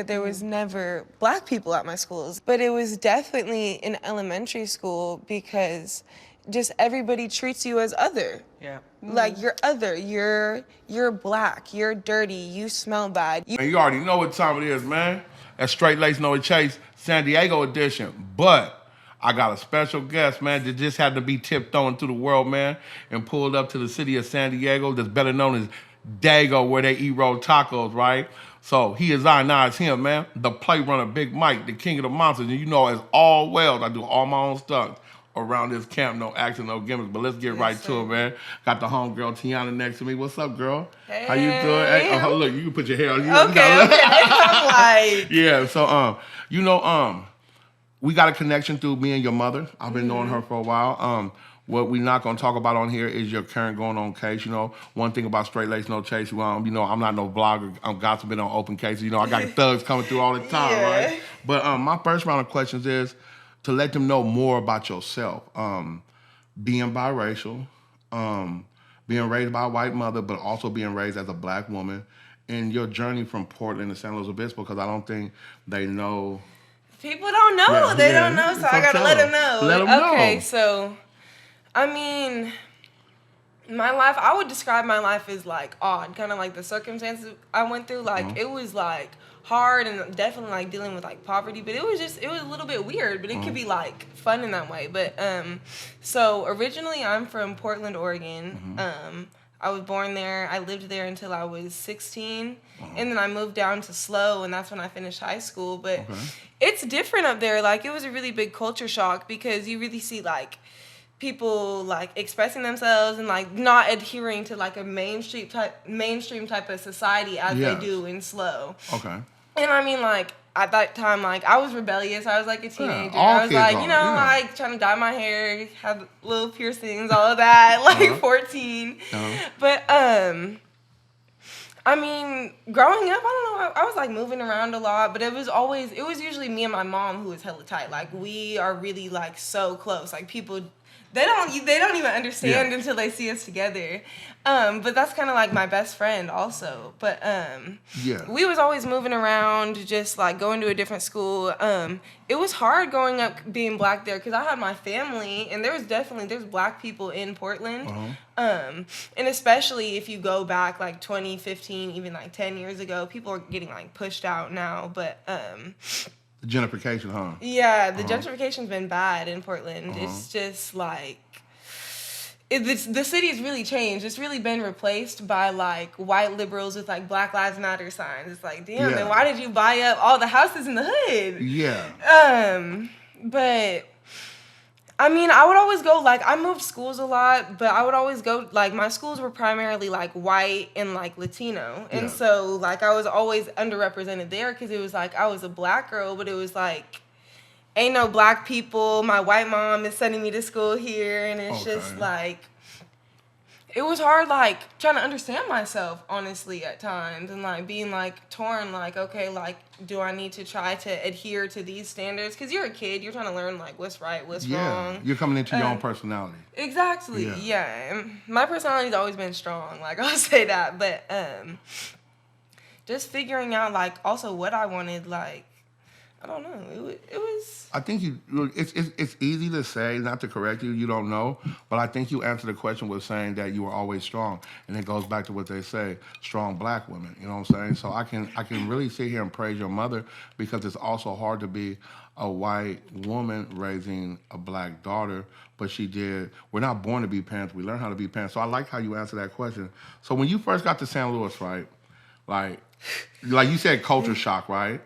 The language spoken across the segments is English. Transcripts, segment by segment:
There was never black people at my schools, but it was definitely in elementary school because just everybody treats you as other. Yeah. Like you're other, you're black, you're dirty, you smell bad. And you already know what time it is, man. That's Straight Lace No Chase San Diego edition. But I got a special guest, man, that just had to be tiptoeing through the world, man, and pulled up to the city of San Diego, that's better known as Dago, where they eat rolled tacos, right? So he is I, now it's him, man. The play runner, Big Mike, the king of the monsters. And you know, as all wells, I do all my own stunts around this camp, no action, no gimmicks. But let's get right to it, man. Got the homegirl Tianna next to me. What's up, girl? Hey. How you doing? Hey, oh, look, you can put your hair on. Okay. I'm like... Yeah, so you know, we got a connection through me and your mother. I've been knowing her for a while. What we're not gonna talk about on here is your current going on case. You know, one thing about Straight Lace No Chase, you know, I'm not no vlogger. I'm gossiping on open cases. You know, I got thugs coming through all the time, Yeah. right? But my first round of questions is to let them know more about yourself. Being biracial, being raised by a white mother, but also being raised as a black woman, and your journey from Portland to San Luis Obispo, because I don't think they know. People don't know. Yeah, they yeah. don't know, so So I gotta tell let them. them know. Let 'em know. Okay, so, I mean, my life, I would describe my life as like odd, kind of like the circumstances I went through. Like it was like hard and definitely like dealing with like poverty, but it was a little bit weird, but it could be like fun in that way. But so originally I'm from Portland, Oregon. I was born there. I lived there until I was 16, and then I moved down to SLO, and that's when I finished high school. But it's different up there. Like it was a really big culture shock because you really see like people like expressing themselves and like not adhering to like a mainstream type of society as they do in SLO. Okay. And I mean, like at that time, like I was rebellious. I was like a teenager. all I was kids like, are, you know, yeah. like trying to dye my hair, have little piercings, all of that. Like 14. But I mean, growing up, I don't know, I was like moving around a lot, but it was usually me and my mom who was hella tight. Like we are really like so close. Like people, they don't even understand until they see us together. But that's kind of like my best friend also. But we was always moving around, just like going to a different school. It was hard growing up being black there because I had my family, and there's black people in Portland. And especially if you go back like 2015, even like 10 years ago, people are getting like pushed out now. But The gentrification, huh? yeah, the gentrification's been bad in Portland. It's just like the city's really changed. It's really been replaced by like white liberals with like Black Lives Matter signs. It's like, damn, man, why did you buy up all the houses in the hood? Yeah. But I mean, I would always go, like, I moved schools a lot, but I would always go, like, my schools were primarily, like, white and, like, Latino. And so, like, I was always underrepresented there because it was, like, I was a black girl, but it was, like, ain't no black people. My white mom is sending me to school here, and it's just, like, it was hard, like, trying to understand myself, honestly, at times, and, like, being, like, torn, like, okay, like, do I need to try to adhere to these standards? Because you're a kid, you're trying to learn, like, what's right, what's wrong. You're coming into your own personality. Exactly, and my personality's always been strong, like, I'll say that, but just figuring out, like, also what I wanted, like, I don't know. It was. I think it's easy to say, not to correct you. You don't know, but I think you answered the question with saying that you were always strong, and it goes back to what they say: strong black women. You know what I'm saying? So I can really sit here and praise your mother because it's also hard to be a white woman raising a black daughter, but she did. We're not born to be parents. We learn how to be parents. So I like how you answer that question. So when you first got to San Luis, right? Like you said, culture shock, right?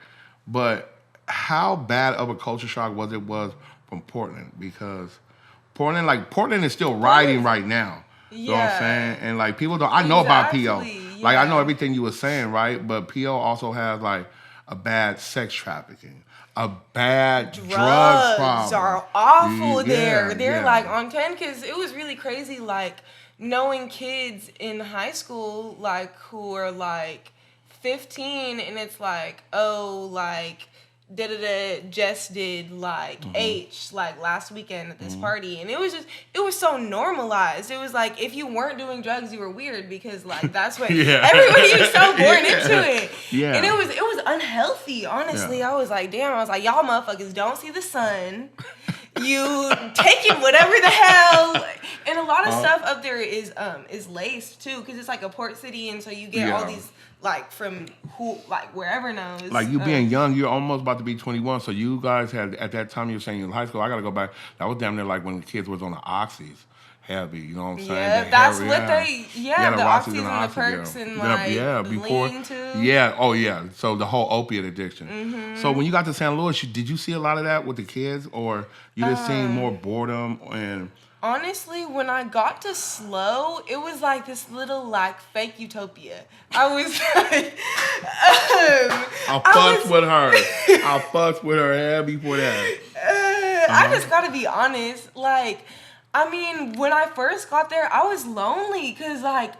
But how bad of a culture shock was from Portland? Because Portland is still riding right now. You know what I'm saying? And like people don't, I know about PO. Like I know everything you were saying, right? But PO also has like a bad sex trafficking, a bad drug problem. Drugs are awful there. They're like on 10 because it was really crazy, like knowing kids in high school, like who are like 15 and it's like, oh, like just did like H like last weekend at this party, and it was so normalized. It was like if you weren't doing drugs, you were weird because like that's what everybody was so born into it. Yeah. And it was unhealthy, honestly. Yeah. I was like, damn, I was like, y'all motherfuckers don't see the sun. You taking whatever the hell, and a lot of stuff up there is laced too, because it's like a port city, and so you get all these like from wherever knows. Like you being young, you're almost about to be 21. So you guys had at that time you were saying you're in high school. I gotta go back. That was damn near like when the kids was on the oxys. Heavy, you know what I'm saying? Yeah, that's what they. Yeah, the oxys and the perks and like the lean too. Yeah, oh yeah. So the whole opiate addiction. So when you got to St. Louis, did you see a lot of that with the kids, or you just seen more boredom and? Honestly, when I got to SLO, it was like this little like fake utopia. I was like, I fucked with her. I fucked with her heavy for that. I just gotta be honest, like. I mean, when I first got there, I was lonely because, like,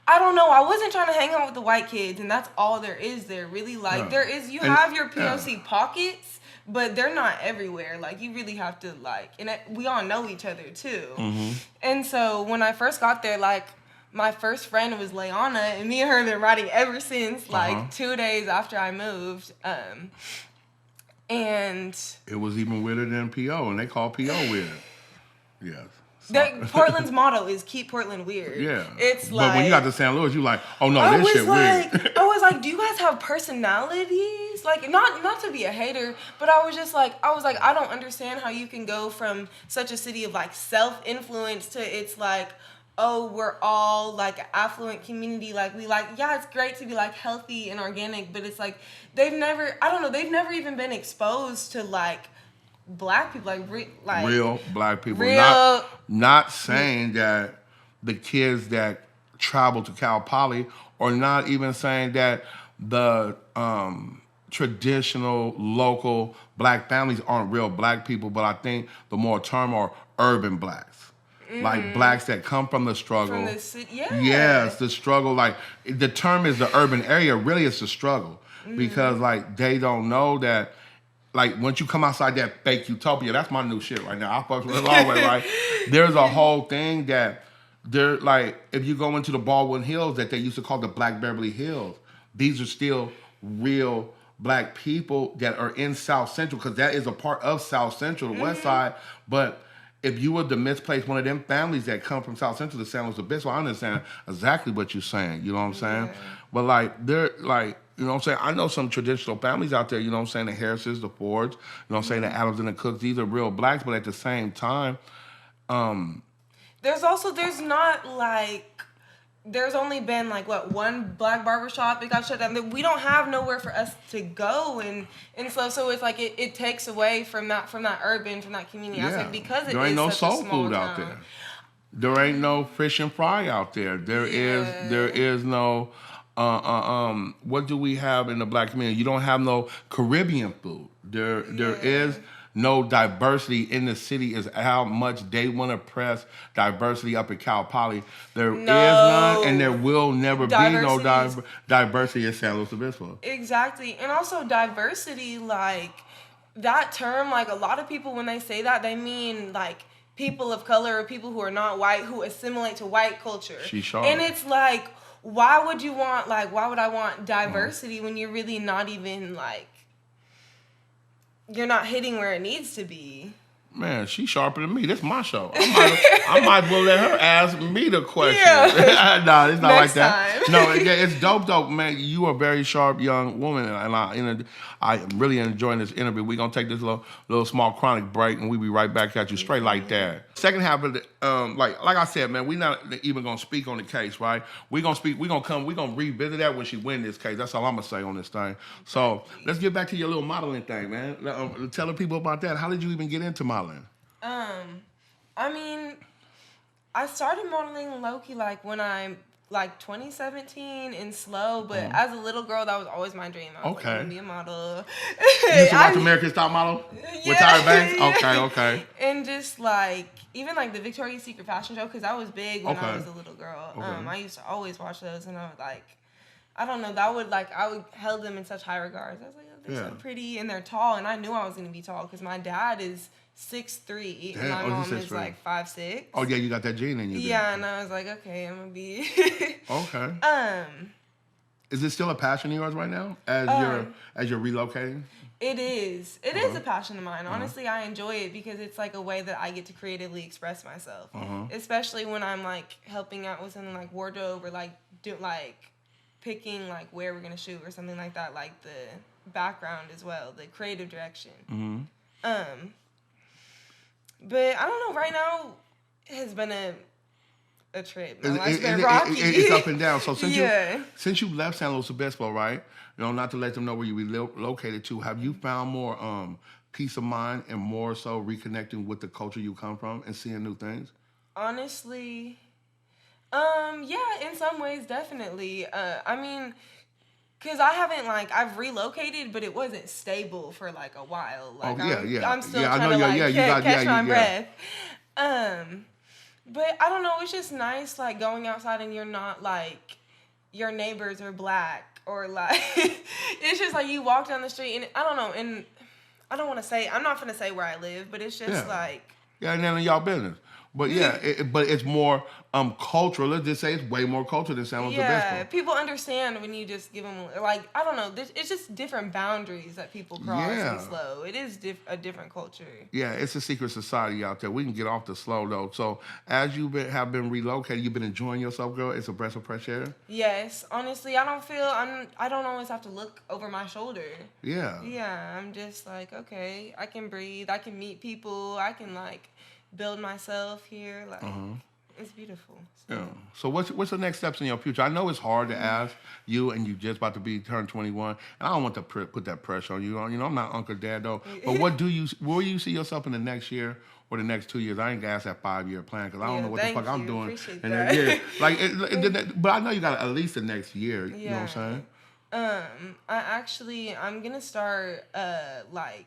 I don't know, I wasn't trying to hang out with the white kids, and that's all there is there, really. Like, you have your POC pockets, but they're not everywhere. Like, you really have to, like, and we all know each other, too. And so, when I first got there, like, my first friend was Leanna, and me and her have been riding ever since, like, 2 days after I moved. And it was even weirder than PO, and they call PO weird. Yes. Portland's motto is keep Portland weird. Yeah. It's like. But when you got to St. Louis, you like, oh no, this shit weird. I was like, do you guys have personalities? Like, not to be a hater, but I was like, I don't understand how you can go from such a city of like self-influence to it's like, oh, we're all like an affluent community. Like we like, yeah, it's great to be like healthy and organic, but it's like they've never even been exposed to like black people, like real black people. Real, not saying that the kids that travel to Cal Poly, or not even saying that the traditional local black families aren't real black people, but I think the more term are urban blacks. Like blacks that come from the struggle. From the city, yeah. Yes, the struggle. Like the term is the urban area. Really, it's the struggle because like they don't know that. Like, once you come outside that fake utopia, that's my new shit right now. I fuck with it always, right? There's a whole thing that, like, if you go into the Baldwin Hills that they used to call the Black Beverly Hills, these are still real black people that are in South Central, because that is a part of South Central, the West Side. But if you were to misplace one of them families that come from South Central to San Luis Obispo, I understand exactly what you're saying. You know what I'm saying? Yeah. But, like, they're, like... You know what I'm saying? I know some traditional families out there, you know what I'm saying? The Harrises, the Fords, you know what I'm saying? The Adams and the Cooks. These are real blacks, but at the same time... there's only been, like, one black barbershop that got shut down. We don't have nowhere for us to go. And so it's like it takes away from that urban, from that community aspect, because it is such a small town. There ain't no soul food out there. There ain't no fish and fry out there. There is no... what do we have in the black community? You don't have no Caribbean food. There is no diversity in the city. Is how much they want to press diversity up at Cal Poly. There is none, and there will never be no diversity in San Luis Obispo. Exactly, and also diversity, like that term, like a lot of people when they say that, they mean like people of color or people who are not white who assimilate to white culture. And it's like, why would I want diversity when you're really not even, like, you're not hitting where it needs to be? Man, she's sharper than me. This is my show. I might well let her ask me the question. Yeah. No, it's not Next like that. time. No, it's dope, man. You are a very sharp young woman, and I'm really enjoying this interview. We're going to take this little small chronic break, and we'll be right back at you straight like that. Second half of the, like I said, man, we're not even going to speak on the case, right? We're going to revisit that when she win this case. That's all I'm going to say on this thing. So let's get back to your little modeling thing, man. Tell the people about that. How did you even get into modeling? I mean, I started modeling low-key like when I'm like 2017 in SLO, but as a little girl, that was always my dream. I was going to be a model. You used to watch American Top Model with Tyra Banks? Okay. And just like, even like the Victoria's Secret fashion show, because that was big when I was a little girl. I used to always watch those, and I was like, I don't know, I would held them in such high regards. I was like, they're so pretty and they're tall. And I knew I was gonna be tall because my dad is 6'3" and my mom is like 5'6". Oh yeah, you got that gene in you. Yeah, and I was like, okay, I'm gonna be. Okay. Is it still a passion of yours right now as you're relocating? It is. It is a passion of mine. Honestly, I enjoy it because it's like a way that I get to creatively express myself. Especially when I'm like helping out with something like wardrobe or like picking like where we're gonna shoot or something like that, like the background as well, the creative direction. But I don't know. Right now, it has been a trip. My life's been rocky. It's up and down. So since you left San Luis Obispo, right? You know, not to let them know where you relocated to. Have you found more peace of mind and more so reconnecting with the culture you come from and seeing new things? Honestly, yeah, in some ways, definitely. I mean, because I've relocated, but it wasn't stable for like a while. Like, I'm still trying to catch my breath. But I don't know, it's just nice like going outside and you're not like your neighbors are black or like it's just like you walk down the street and I don't know, and I'm not gonna say where I live, but it's just like and none of y'all business. But but it's more cultural. Let's just say it's way more cultural than San Luis Obispo. Yeah, people understand when you just give them like I don't know. It's just different boundaries that people cross and slow. It is a different culture. Yeah, it's a secret society out there. We can get off the slow though. So as you have been relocated, you've been enjoying yourself, girl. It's a breath of fresh air. Yes, honestly, I don't always have to look over my shoulder. Yeah. Yeah, I'm just like okay, I can breathe. I can meet people. I can like build myself here, like it's beautiful. So. Yeah. So what's the next steps in your future? I know it's hard to ask you, and you just about to turn 21, and I don't want to put that pressure on you. You know, I'm not Uncle Dad though. But where you see yourself in the next year or the next 2 years? I ain't gonna ask that 5-year plan because I don't know what the fuck I'm doing. Appreciate that. But I know you got at least the next year. You know what I'm saying? I'm gonna start like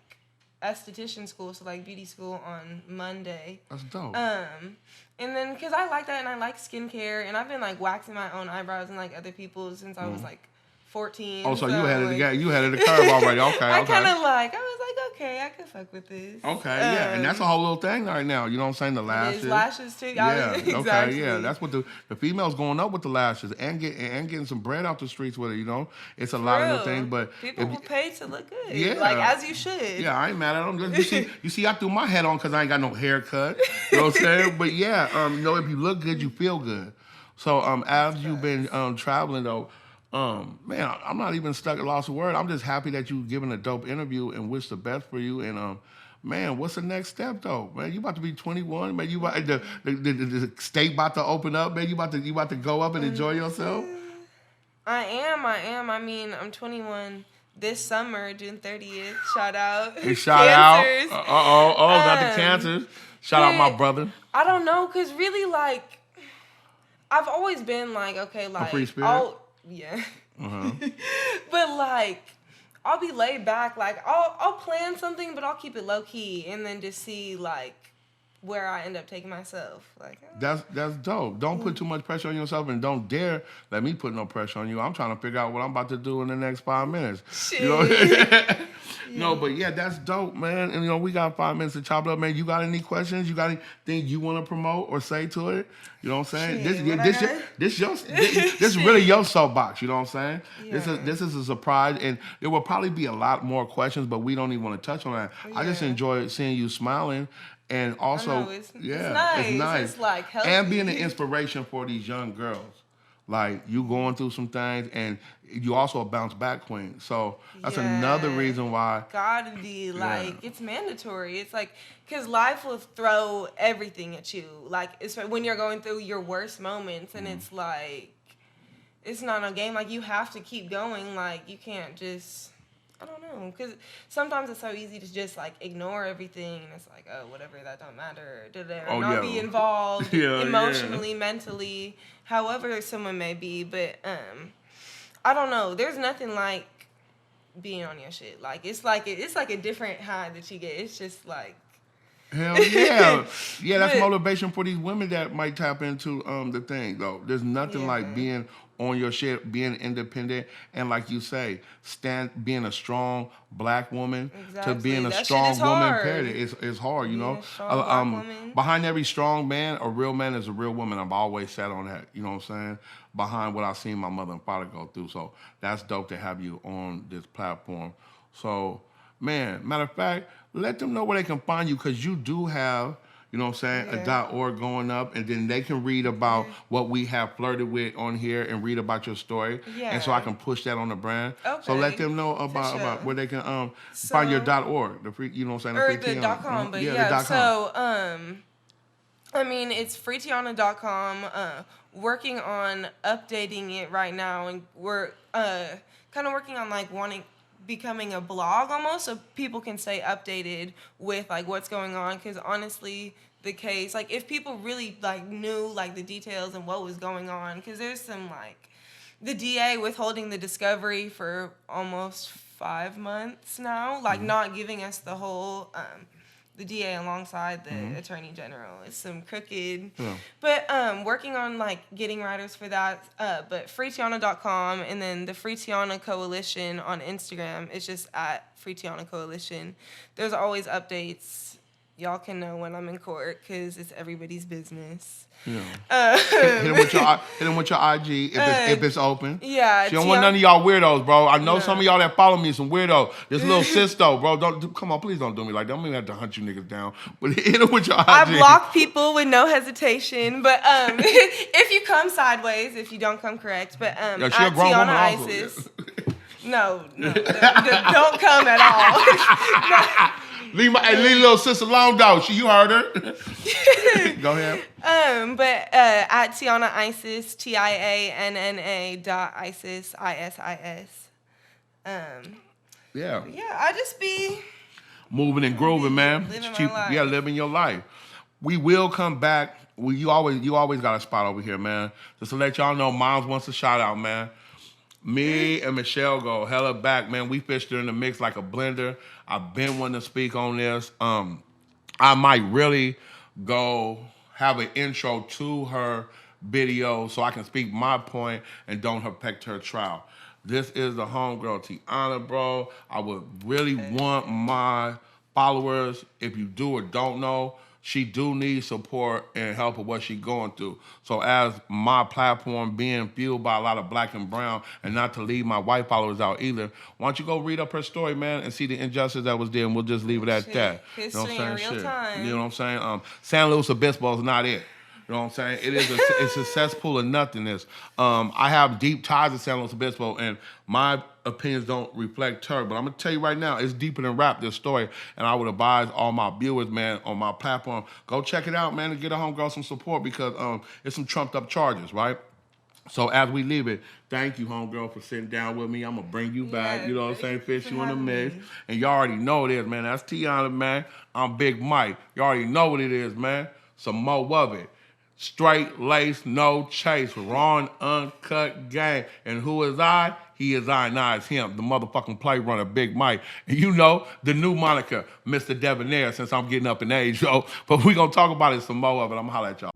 esthetician school, so like beauty school on Monday. That's dope. And then because I like that and I like skincare and I've been like waxing my own eyebrows and like other people's since I was like 14. Oh, so you had the curve already. Okay, I kind of I was like, okay, I can fuck with this. Okay, and that's a whole little thing right now. You know what I'm saying? The lashes. Lashes too. Yeah, exactly. Okay, yeah. That's what the females going up with the lashes and getting some bread out the streets with it. You know, it's a lot of new things. But people will pay to look good. Yeah, like as you should. Yeah, I ain't mad at them. You see, I threw my head on because I ain't got no haircut. You know what I'm saying? But yeah, you know, if you look good, you feel good. So as you've been traveling though. Man, I'm not even stuck at loss of word. I'm just happy that you giving a dope interview and wish the best for you. And man, what's the next step though? Man, you about to be 21. Man, you about the state about to open up. Man, you about to go up and enjoy yourself. I am. I mean, I'm 21 this summer, June 30th. Shout out. Hey, shout cancers. Out. Not the cancers. Shout out my brother. I don't know, cause really like, I've always been like, okay, like, a free spirit. Yeah. But like I'll be laid back, like I'll plan something but I'll keep it low key and then just see like where I end up taking myself. Like that's dope. Don't put too much pressure on yourself and don't dare let me put no pressure on you. I'm trying to figure out what I'm about to do in the next 5 minutes. Shit. You know? No, but yeah, that's dope, man. And you know, we got 5 minutes to chop it up, man. You got any questions? You got anything you want to promote or say to it? You know what I'm saying? This is really your soapbox. You know what I'm saying? Yeah. This is a surprise, and there will probably be a lot more questions, but we don't even want to touch on that. Yeah. I just enjoy seeing you smiling, and also it's nice. It's like healthy. And being an inspiration for these young girls. Like you going through some things, and you also a bounce back queen. So that's another reason why. Gotta be like it's mandatory. It's like because life will throw everything at you. Like it's when you're going through your worst moments, and it's like it's not a game. Like you have to keep going. Like you can't just. I don't know, because sometimes it's so easy to just, like, ignore everything, and it's like, oh, whatever, that don't matter, or not be involved emotionally, mentally, however someone may be, but, I don't know, there's nothing like being on your shit, like, it's like a different high that you get, it's just, like, hell yeah. Yeah, that's motivation for these women that might tap into the thing, though. There's nothing like being on your shit, being independent, and like you say, being a strong black woman to Exactly. being a That shit is strong woman. hard. Period. It's hard, you Being know. a strong black woman. Behind every strong man, a real man is a real woman. I've always sat on that. You know what I'm saying? Behind what I've seen my mother and father go through. So that's dope to have you on this platform. So, man, matter of fact, let them know where they can find you because you do have, you know what I'm saying, Yeah. a .org going up, and then they can read about what we have flirted with on here and read about your story. Yeah. And so I can push that on the brand. Okay. So let them know For about, sure. where they can find your So- .org, the free, you know what I'm saying, Or the free the TIANNA. .com, but the yeah. .com. So, I mean, it's freetianna.com. Working on updating it right now, and we're kind of working on like becoming a blog almost, so people can stay updated with like what's going on. Because honestly, the case, like if people really like knew like the details and what was going on, because there's some like the DA withholding the discovery for almost 5 months now, like not giving us the whole. The DA alongside the Attorney General is some crooked, but working on like getting writers for that. But freetianna.com, and then the Free Tianna Coalition on Instagram is just at Free Tianna Coalition. There's always updates. Y'all can know when I'm in court because it's everybody's business. Yeah. Hit him with your IG if it's open. Yeah. She don't want none of y'all weirdos, bro. I know some of y'all that follow me some weirdos. This little sis though, bro. Come on, please don't do me like that. I don't even have to hunt you niggas down. But hit him with your IG. I block people with no hesitation. But if you come sideways, if you don't come correct, but Yeah, at she a grown woman Tianna also. Isis. No, don't come at all. Leave little sis alone, though. You heard her. Go ahead. But at Tianna Isis, TIANNA.ISIS, ISIS. Yeah. Yeah, I just be Moving and grooving, man. living my life. Yeah, living your life. We will come back. You always got a spot over here, man. Just to let y'all know, Miles wants a shout out, man. Me and Michelle go hella back, man. We fished her in the mix like a blender. I've been wanting to speak on this. I might really go have an intro to her video so I can speak my point and don't affect her trial. This is the homegirl TIANNA, bro. I would really want my followers, if you do or don't know, she do need support and help with what she's going through. So as my platform being fueled by a lot of black and brown, and not to leave my white followers out either, why don't you go read up her story, man, and see the injustice that was there, and we'll just leave it at that. History in real time. You know what I'm saying? San Luis Obispo is not it. You know what I'm saying? It's a cesspool of nothingness. I have deep ties to San Luis Obispo, and my opinions don't reflect her. But I'm gonna tell you right now, it's deeper than rap, this story. And I would advise all my viewers, man, on my platform, go check it out, man, and get a homegirl some support because it's some trumped up charges, right? So as we leave it, thank you, homegirl, for sitting down with me. I'm gonna bring you back. Yeah, You know what I'm saying? Fish you in the mix. me. And you already know it is, man. That's TIANNA, man. I'm Big Mike. You already know what it is, man. Some more of it. Straight lace, no chase, raw and uncut gang. And who is I? He is I, and I is him, the motherfucking play runner, Big Mike. And you know, the new moniker, Mr. Debonair, since I'm getting up in age, yo. But we gonna talk about it some more of it. I'm gonna holler at y'all.